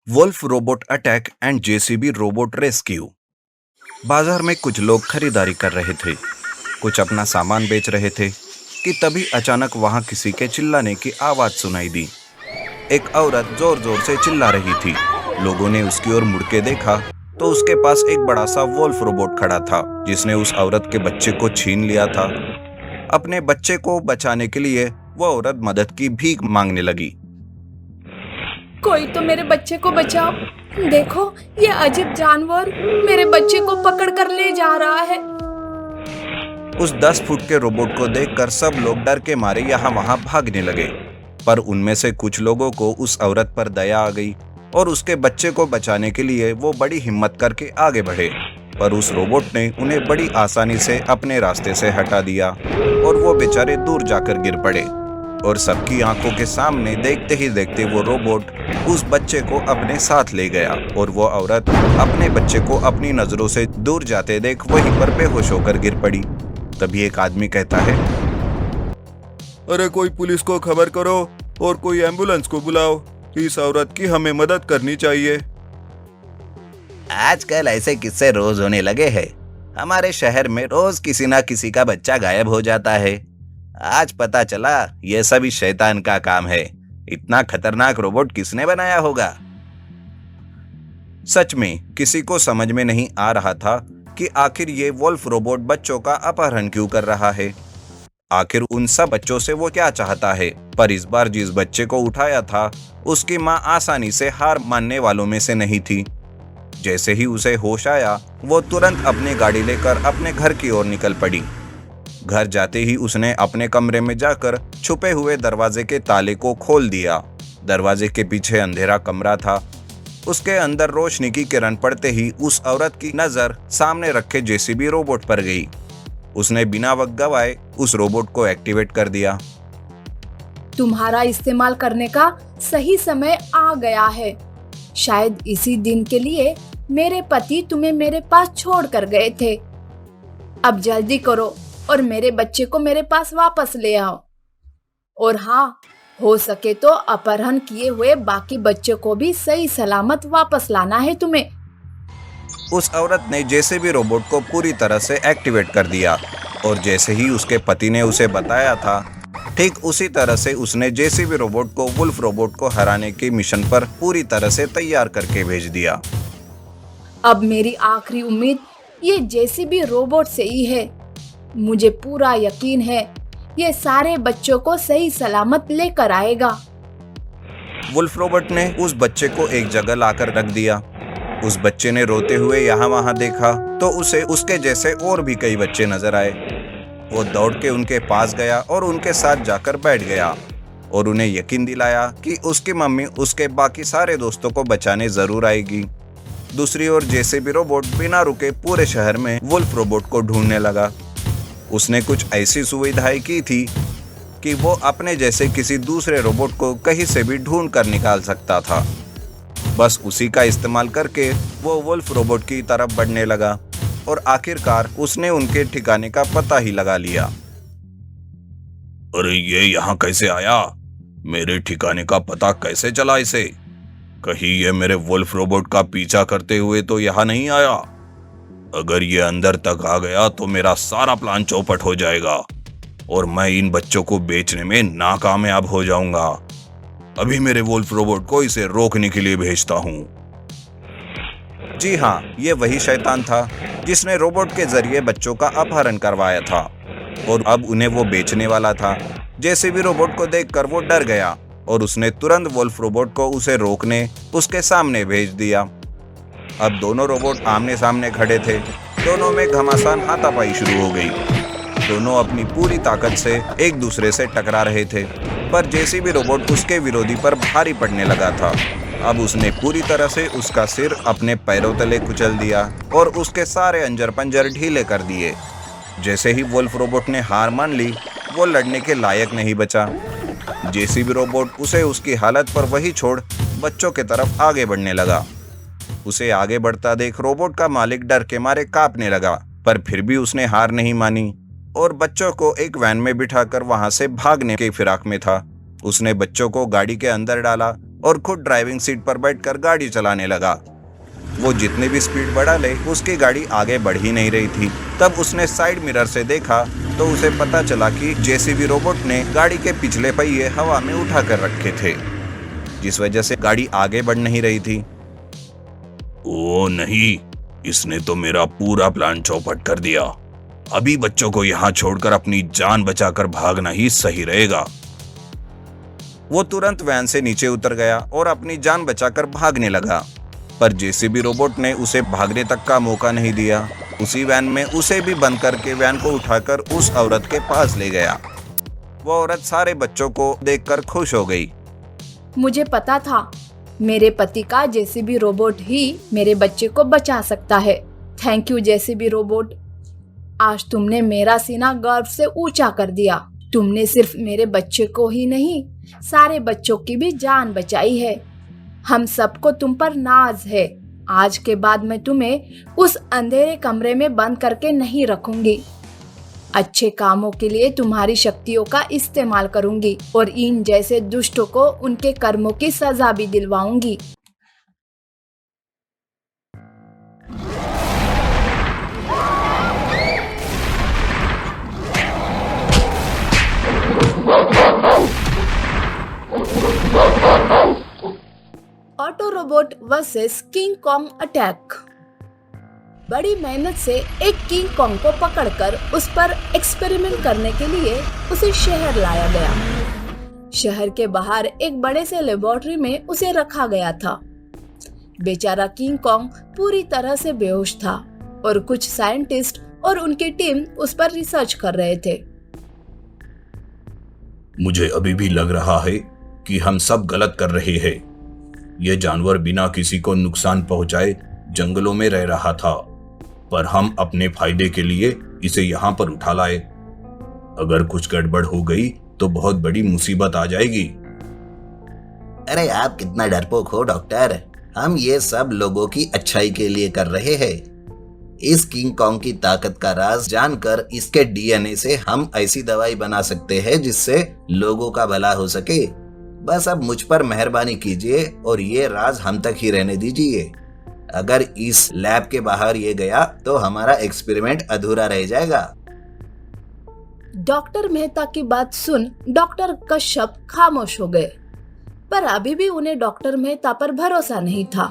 Wolf robot attack and JCB robot rescue. बाजार में कुछ लोग खरीदारी कर रहे थे, कुछ अपना सामान बेच रहे थे कि तभी अचानक वहां किसी के चिल्लाने की आवाज सुनाई दी। एक औरत जोर जोर से चिल्ला रही थी। लोगों ने उसकी ओर मुड़ के देखा तो उसके पास एक बड़ा सा वुल्फ रोबोट खड़ा था, जिसने उस औरत के बच्चे को छीन लिया था। अपने बच्चे को बचाने के लिए वो औरत मदद की भीख मांगने लगी। कोई तो मेरे बच्चे को बचाओ। देखो, ये अजीब जानवर मेरे बच्चे को पकड़ कर ले जा रहा है। उस 10 फुट के रोबोट को देखकर सब लोग डर के मारे यहाँ वहां भागने लगे। पर उनमें से कुछ लोगों को उस औरत पर दया आ गई और उसके बच्चे को बचाने के लिए वो बड़ी हिम्मत करके आगे बढ़े। पर उस रोबोट ने उन्हें बड़ी आसानी से अपने रास्ते से हटा दिया और वो बेचारे दूर जाकर गिर पड़े। और सबकी आंखों के सामने देखते ही देखते वो रोबोट उस बच्चे को अपने साथ ले गया और वो औरत अपने बच्चे को अपनी नजरों से दूर जाते देख वहीं पर बेहोश होकर गिर पड़ी। तभी एक आदमी कहता है, अरे कोई पुलिस को खबर करो और कोई एम्बुलेंस को बुलाओ। इस औरत की हमें मदद करनी चाहिए। आजकल ऐसे किस्से रोज होने लगे हैं। हमारे शहर में रोज किसी ना किसी का बच्चा गायब हो जाता है। आज पता चला ये सभी शैतान का काम है। इतना खतरनाक रोबोट किसने बनाया होगा? सच में किसी को समझ में नहीं आ रहा था कि आखिर ये वुल्फ रोबोट बच्चों का अपहरण क्यों कर रहा है। आखिर उन सब बच्चों से वो क्या चाहता है। पर इस बार जिस बच्चे को उठाया था उसकी मां आसानी से हार मानने वालों में से नहीं थी। जैसे ही उसे होश आया वो तुरंत अपनी गाड़ी लेकर अपने घर की ओर निकल पड़ी। घर जाते ही उसने अपने कमरे में जाकर छुपे हुए दरवाजे के ताले को खोल दिया। दरवाजे के पीछे अंधेरा कमरा था। उसके अंदर रोशनी की किरण पड़ते ही उस औरत की नजर सामने रखे जेसीबी रोबोट पर गई। उसने बिना वक्त गवाए उस रोबोट को एक्टिवेट कर दिया। तुम्हारा इस्तेमाल करने का सही समय आ गया है। शायद इसी दिन के लिए मेरे पति तुम्हें मेरे पास छोड़ कर गए थे। अब जल्दी करो और मेरे बच्चे को मेरे पास वापस ले आओ। और हाँ, हो सके तो अपहरण किए हुए बाकी बच्चों को भी सही सलामत वापस लाना है तुम्हें। उस औरत ने जेसीबी रोबोट को पूरी तरह से एक्टिवेट कर दिया और जैसे ही उसके पति ने उसे बताया था, ठीक उसी तरह से उसने जेसीबी रोबोट को वुल्फ रोबोट को हराने के मिशन पर पूरी तरह से तैयार करके भेज दिया। अब मेरी आखिरी उम्मीद ये जेसीबी रोबोट से ही है। मुझे पूरा यकीन है ये सारे बच्चों को सही सलामत लेकर आएगा। वुल्फ रोबोट ने उस बच्चे को एक जगह लाकर रख दिया। उस बच्चे ने रोते हुए यहाँ वहाँ देखा तो उसे उसके जैसे और भी कई बच्चे नजर आए। वो दौड़ के उनके पास गया और उनके साथ जाकर बैठ गया और उन्हें यकीन दिलाया कि उसकी मम्मी उसके बाकी सारे दोस्तों को बचाने जरूर आएगी। दूसरी ओर जेसीबी रोबोट बिना रुके पूरे शहर में वुल्फ रोबोट को ढूंढने लगा। उसने कुछ ऐसी सुविधाएं की थी कि वो अपने जैसे किसी दूसरे रोबोट को कहीं से भी ढूंढ कर निकाल सकता था। बस उसी का इस्तेमाल करके वो वुल्फ रोबोट की तरफ बढ़ने लगा और आखिरकार उसने उनके ठिकाने का पता ही लगा लिया। अरे ये यहाँ कैसे आया? मेरे ठिकाने का पता कैसे चला इसे? कहीं ये मेरे वुल्फ रोबोट का पीछा करते हुए तो यहाँ नहीं आया? अगर ये अंदर तक आ गया तो मेरा सारा प्लान चौपट हो जाएगा और मैं इन बच्चों को बेचने में नाकामयाब हो जाऊंगा। अभी मेरे वुल्फ रोबोट को इसे रोकने के लिए भेजता हूँ। जी हाँ, ये वही शैतान था जिसने रोबोट के जरिए बच्चों का अपहरण करवाया था और अब उन्हें वो बेचने वाला था। जेसीबी रोबोट को देखकर वो डर गया और उसने तुरंत वुल्फ रोबोट को उसे रोकने उसके सामने भेज दिया। अब दोनों रोबोट आमने सामने खड़े थे। दोनों में घमासान हाथापाई शुरू हो गई। दोनों अपनी पूरी ताकत से एक दूसरे से टकरा रहे थे, पर जेसीबी रोबोट उसके विरोधी पर भारी पड़ने लगा था। अब उसने पूरी तरह से उसका सिर अपने पैरों तले कुचल दिया और उसके सारे अंजर पंजर ढीले कर दिए। जैसे ही वुल्फ रोबोट ने हार मान ली, वो लड़ने के लायक नहीं बचा। जेसीबी रोबोट उसे उसकी हालत पर वही छोड़ बच्चों की तरफ आगे बढ़ने लगा। उसे आगे बढ़ता देख रोबोट का मालिक डर के मारे कांपने लगा, पर फिर भी उसने हार नहीं मानी और बच्चों को एक वैन में बिठाकर वहां से भागने के फिराक में था। उसने बच्चों को गाड़ी के अंदर डाला और खुद ड्राइविंग सीट पर बैठकर गाड़ी चलाने लगा। वो जितनी भी स्पीड बढ़ा ले उसकी गाड़ी आगे बढ़ ही नहीं रही थी। तब उसने साइड मिरर से देखा तो उसे पता चला कि जेसीबी रोबोट ने गाड़ी के पिछले पहिए हवा में उठा कर रखे थे, जिस वजह से गाड़ी आगे बढ़ नहीं रही थी। ओ नहीं, इसने तो मेरा पूरा प्लान चौपट कर दिया। अभी बच्चों को यहाँ छोड़कर अपनी जान बचाकर भागना ही सही रहेगा। वो तुरंत वैन से नीचे उतर गया और अपनी जान बचाकर भागने लगा, पर जेसीबी रोबोट ने उसे भागने तक का मौका नहीं दिया। उसी वैन में उसे भी बंद करके वैन को उठाकर उस औरत के पास ले गया। वो औरत सारे बच्चों को देखकर खुश हो गई। मुझे पता था मेरे पति का जेसीबी रोबोट ही मेरे बच्चे को बचा सकता है। Thank you JCB robot. आज तुमने मेरा सीना गर्व से ऊंचा कर दिया। तुमने सिर्फ मेरे बच्चे को ही नहीं, सारे बच्चों की भी जान बचाई है। हम सबको तुम पर नाज है। आज के बाद मैं तुम्हें उस अंधेरे कमरे में बंद करके नहीं रखूंगी। अच्छे कामों के लिए तुम्हारी शक्तियों का इस्तेमाल करूंगी और इन जैसे दुष्टों को उनके कर्मों की सजा भी दिलवाऊंगी। Auto robot versus King Kong attack. बड़ी मेहनत से एक किंग कॉन्ग को पकड़कर उस पर एक्सपेरिमेंट करने के लिए उसे शहर लाया गया। शहर के बाहर एक बड़े से लेबोरेटरी में उसे रखा गया था। बेचारा किंग कॉन्ग पूरी तरह से बेहोश था और कुछ साइंटिस्ट और उनकी टीम उस पर रिसर्च कर रहे थे। मुझे अभी भी लग रहा है कि हम सब गलत कर रहे हैं। यह जानवर बिना किसी को नुकसान पहुंचाए जंगलों में रह रहा था, पर हम अपने फायदे के लिए इसे यहाँ पर उठा लाए। अगर कुछ गड़बड़ हो गई तो बहुत बड़ी मुसीबत आ जाएगी। अरे आप कितना डरपोक हो डॉक्टर। हम ये सब लोगों की अच्छाई के लिए कर रहे हैं। इस किंग कॉन्ग की ताकत का राज जानकर इसके डीएनए से हम ऐसी दवाई बना सकते हैं जिससे लोगों का भला हो सके। बस अब मुझ पर मेहरबानी कीजिए और ये राज हम तक ही रहने दीजिए। अगर इस लैब के बाहर ये गया तो हमारा एक्सपेरिमेंट अधूरा रह जाएगा। डॉक्टर मेहता की बात सुन डॉक्टर कश्यप खामोश हो गए, पर अभी भी उन्हें डॉक्टर मेहता पर भरोसा नहीं था।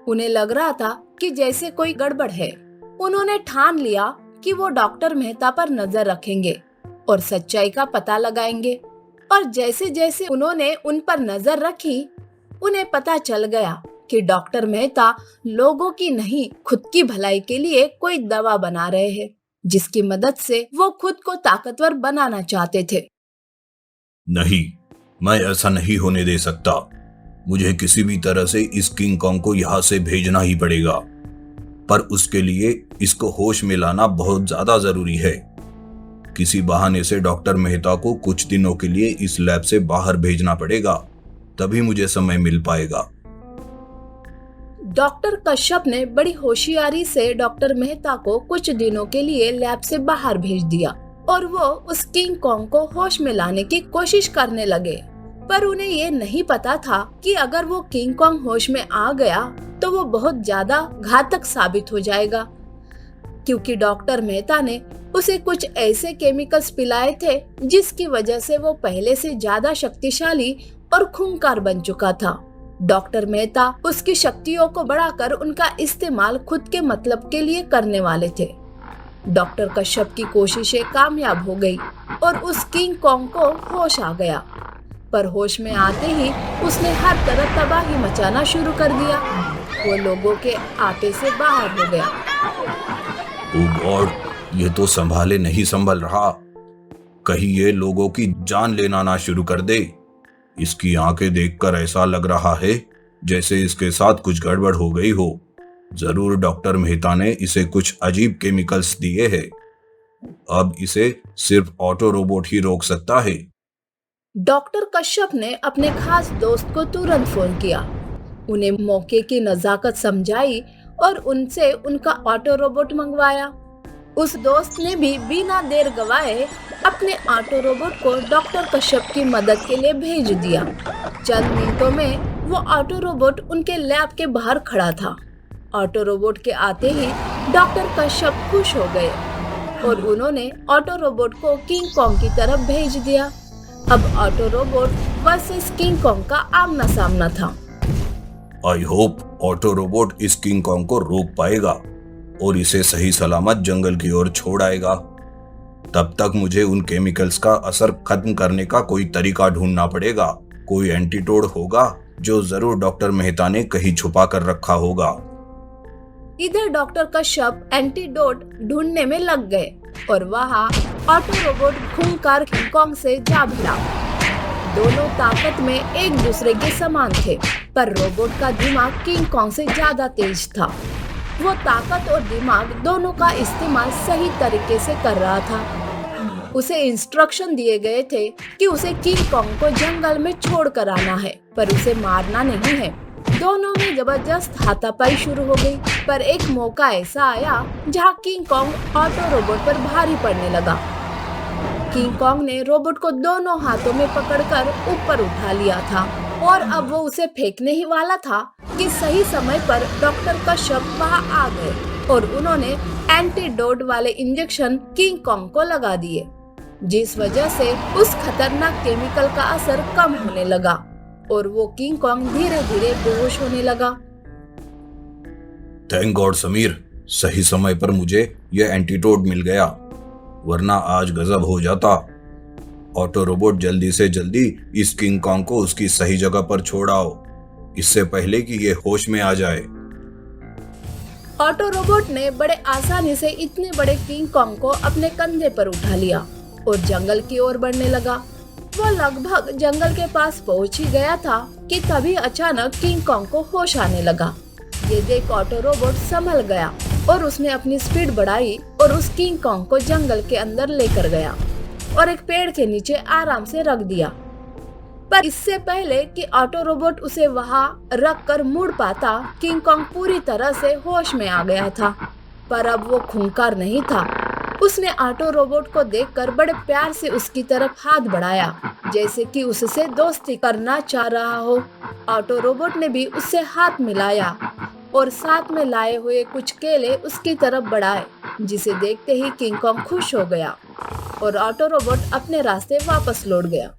उन्हें लग रहा था कि जैसे कोई गड़बड़ है। उन्होंने ठान लिया कि वो डॉक्टर मेहता पर नजर रखेंगे और सच्चाई का पता लगाएंगे। और जैसे जैसे उन्होंने उन पर नजर रखी, उन्हें पता चल गया कि डॉक्टर मेहता लोगों की नहीं खुद की भलाई के लिए कोई दवा बना रहे हैं, जिसकी मदद से वो खुद को ताकतवर बनाना चाहते थे। नहीं, मैं ऐसा नहीं होने दे सकता। मुझे किसी भी तरह से इस किंग कॉन्ग को यहाँ से भेजना ही पड़ेगा, पर उसके लिए इसको होश में लाना बहुत ज्यादा जरूरी है। किसी बहाने से डॉक्टर मेहता को कुछ दिनों के लिए इस लैब से बाहर भेजना पड़ेगा, तभी मुझे समय मिल पाएगा। डॉक्टर कश्यप ने बड़ी होशियारी से डॉक्टर मेहता को कुछ दिनों के लिए लैब से बाहर भेज दिया और वो उस किंग कॉन्ग को होश में लाने की कोशिश करने लगे। पर उन्हें ये नहीं पता था कि अगर वो किंग कॉन्ग होश में आ गया तो वो बहुत ज्यादा घातक साबित हो जाएगा, क्योंकि डॉक्टर मेहता ने उसे कुछ ऐसे केमिकल्स पिलाए थे जिसकी वजह से वो पहले से ज्यादा शक्तिशाली और खूंखार बन चुका था। डॉक्टर मेहता उसकी शक्तियों को बढ़ाकर उनका इस्तेमाल खुद के मतलब के लिए करने वाले थे। डॉक्टर कश्यप की कोशिशें कामयाब हो गई और उस किंग कॉन्ग को होश आ गया, पर होश में आते ही उसने हर तरफ तबाही मचाना शुरू कर दिया। वो लोगों के आटे से बाहर हो गया। ओह गॉड, ये तो संभाले नहीं संभल रहा। कहीं ये लोगों की जान लेना ना शुरू कर दे। इसकी आंखें देखकर ऐसा लग रहा है जैसे इसके साथ कुछ गड़बड़ हो गई हो। जरूर डॉक्टर मेहता ने इसे कुछ अजीब केमिकल्स दिए हैं। अब इसे सिर्फ ऑटो रोबोट ही रोक सकता है। डॉक्टर कश्यप ने अपने खास दोस्त को तुरंत फोन किया, उन्हें मौके की नजाकत समझाई और उनसे उनका ऑटो रोबोट मंगवाया। उस दोस्त ने भी बिना देर गवाए अपने ऑटो रोबोट को डॉक्टर कश्यप की मदद के लिए भेज दिया। चंद मिनटों में वो ऑटो रोबोट उनके लैब के बाहर खड़ा था। ऑटो रोबोट के आते ही डॉक्टर कश्यप खुश हो गए और उन्होंने ऑटो रोबोट को किंग कॉन्ग की तरफ भेज दिया। अब auto robot versus King Kong का आमना सामना था। आई होप ऑटो रोबोट इस किंग कॉन्ग को रोक पाएगा और इसे सही सलामत जंगल की ओर छोड़ आएगा। तब तक मुझे उन केमिकल्स का असर खत्म करने का कोई तरीका ढूंढना पड़ेगा। कोई एंटीटोड होगा जो जरूर डॉक्टर मेहता ने कहीं छुपा कर रखा होगा। इधर डॉक्टर कश्यप एंटीडोट ढूंढने में लग गए और वहाँ ऑटो रोबोट खूंखार किंग कॉन्ग से जा भिड़ा। दोनों ताकत में एक दूसरे के समान थे, पर रोबोट का दिमाग किंग कॉन्ग से ज्यादा तेज था। वो ताकत और दिमाग दोनों का इस्तेमाल सही तरीके से कर रहा था। उसे इंस्ट्रक्शन दिए गए थे कि उसे किंग कॉन्ग को जंगल में छोड़ कर आना है, पर उसे मारना नहीं है। दोनों में जबरदस्त हाथापाई शुरू हो गई, पर एक मौका ऐसा आया जहां किंग कॉन्ग ऑटो रोबोट पर भारी पड़ने लगा। किंग कॉन्ग ने रोबोट को दोनों हाथों में पकड़कर ऊपर उठा लिया था और अब वो उसे फेंकने ही वाला था कि सही समय पर डॉक्टर कश्यप वहां आ गए और उन्होंने एंटीडोट वाले इंजेक्शन किंग कॉन्ग को लगा दिए, जिस वजह से उस खतरनाक केमिकल का असर कम होने लगा और वो किंग कॉन्ग धीरे धीरे बेहोश होने लगा। थैंक गॉड समीर, सही समय पर मुझे यह एंटीटोड मिल गया, वरना आज गजब हो जाता। ऑटो रोबोट जल्दी से जल्दी इस किंग कॉन्ग को उसकी सही जगह पर छोड़ाओ, इससे पहले कि ये होश में आ जाए। ऑटो रोबोट ने बड़े आसानी से इतने बड़े किंग कॉन्ग को अपने कंधे पर उठा लिया और जंगल की ओर बढ़ने लगा। वो लगभग जंगल के पास पहुंच ही गया था कि तभी अचानक किंग कॉन्ग को होश आने लगा। ये देख ऑटो रोबोट संभल गया और उसने अपनी स्पीड बढ़ाई और उस किंग कॉन्ग को जंगल के अंदर लेकर गया और एक पेड़ के नीचे आराम से रख दिया। पर इससे पहले कि ऑटो रोबोट उसे वहां रख कर मुड़ पाता, किंग कॉन्ग पूरी तरह से होश में आ गया था। पर अब वो खूंखार नहीं था। उसने ऑटो रोबोट को देखकर बड़े प्यार से उसकी तरफ हाथ बढ़ाया, जैसे कि उससे दोस्ती करना चाह रहा हो। ऑटो रोबोट ने भी उससे हाथ मिलाया और साथ में लाए हुए कुछ केले उसकी तरफ बढ़ाए, जिसे देखते ही किंग कॉन्ग खुश हो गया और ऑटो रोबोट अपने रास्ते वापस लौट गया।